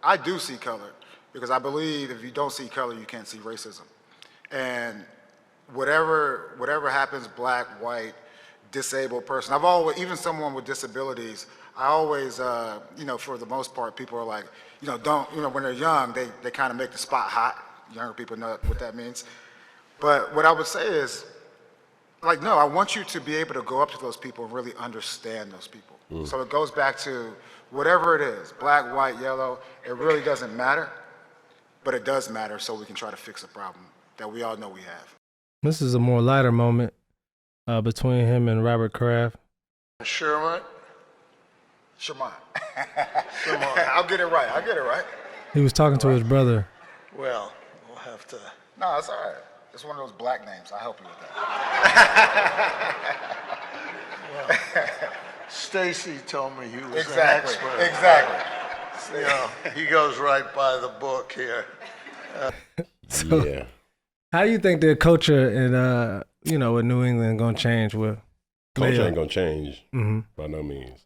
I do see color because I believe if you don't see color, you can't see racism. And whatever happens, black, white, disabled person, I've always, even someone with disabilities, I always, for the most part, people are like, when they're young, they kind of make the spot hot. Younger people know what that means. But what I would say is, no, I want you to be able to go up to those people and really understand those people. So it goes back to whatever it is, black, white, yellow, it really doesn't matter, but it does matter so we can try to fix a problem that we all know we have. This is a more lighter moment between him and Robert Kraft. Sherman? Sherman. I'll get it right. He was talking to his brother. Well, we'll have to. No, it's all right. It's one of those black names. I'll help you with that. Stacy told me he was Exactly. an expert. Exactly. He goes right by the book here. So, Yeah. how do you think the culture in in New England gonna change with Culture Mayo? ain't gonna change by no means.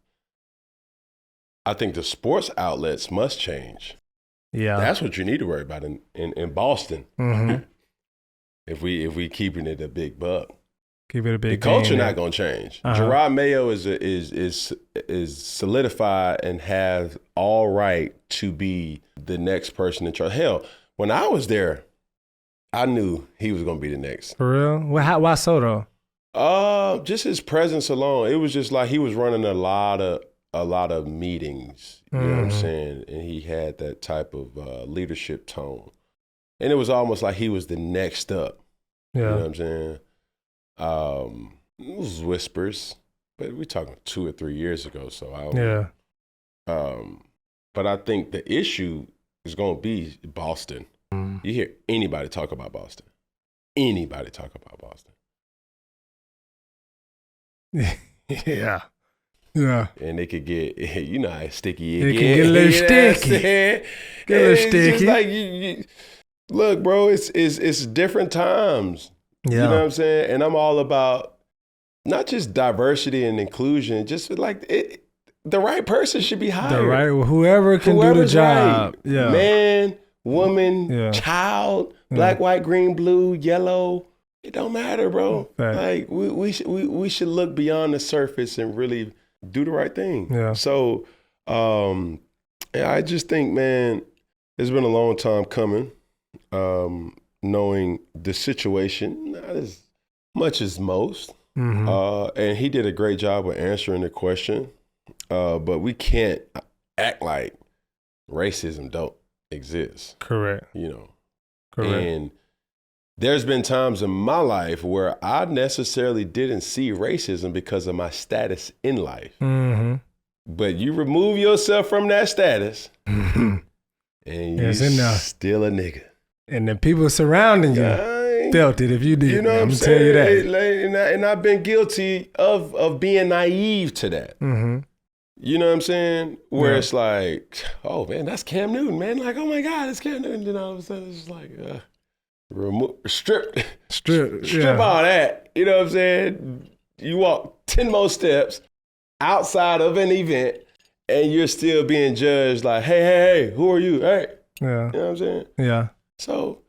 I think the sports outlets must change. Yeah. That's what you need to worry about in Boston. Mm-hmm. If we keeping it a big buck. Keep it a big The culture game, not gonna change. Uh-huh. Jerod Mayo is solidified and has all right to be the next person in charge. Hell, when I was there, I knew he was gonna be the next. For real? Well, why so though? Just his presence alone. It was just like he was running a lot of meetings. You know what I'm saying? And he had that type of leadership tone. And it was almost like he was the next up. Yeah. You know what I'm saying? It was whispers, but we're talking 2 or 3 years ago. So but I think the issue is going to be Boston. You hear anybody talk about Boston. Anybody talk about Boston. Yeah. Yeah. And they could get, how sticky It can get a little sticky. Get a little It's sticky. just like you look, bro, it's different times. Yeah. You know what I'm saying? And I'm all about not just diversity and inclusion, just like the right person should be hired. Whoever can do the job. Right. Yeah. Man, woman, child, black, white, green, blue, yellow. It don't matter, bro. Right. Like we should look beyond the surface and really do the right thing. Yeah. So I just think, man, it's been a long time coming. Knowing the situation, not as much as most. And he did a great job of answering the question. But we can't act like racism don't exist. Correct. Correct. And there's been times in my life where I necessarily didn't see racism because of my status in life. But you remove yourself from that status and you're still a nigga. And the people surrounding you felt it if you did. You know what I'm saying? Tell you that. And I've been guilty of being naive to that. You know what I'm saying? Where it's like, oh man, that's Cam Newton, man. Like, oh my God, it's Cam Newton. Then all of a sudden it's just like, strip all that. You know what I'm saying? You walk 10 more steps outside of an event and you're still being judged like, hey, who are you? Hey. Yeah. You know what I'm saying? Yeah. So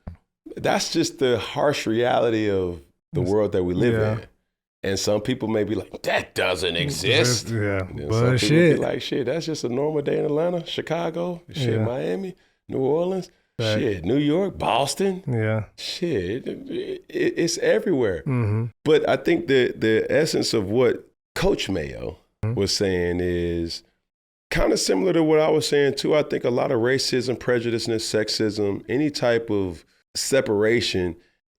that's just the harsh reality of the world that we live in. And some people may be like, that doesn't exist. Yeah. And But some people shit. be like, shit, that's just a normal day in Atlanta, Chicago, shit, Miami, New Orleans, shit, New York, Boston. Yeah. Shit, it's everywhere. But I think the essence of what Coach Mayo was saying is kind of similar to what I was saying too. I think a lot of racism, prejudiceness, sexism, any type of separation,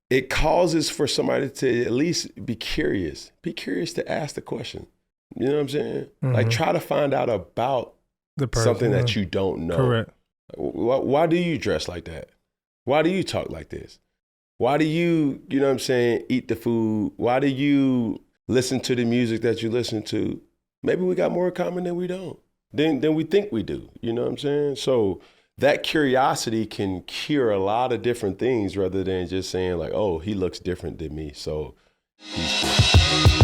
it causes for somebody to at least be curious to ask the question. You know what I'm saying? Like try to find out about the person, something that you don't know. Correct. Why do you dress like that? Why do you talk like this? Why do you know what I'm saying, eat the food? Why do you listen to the music that you listen to? Maybe we got more in common than we don't. Than we think we do. You know what I'm saying? So that curiosity can cure a lot of different things rather than just saying like, oh, he looks different than me, so he's different.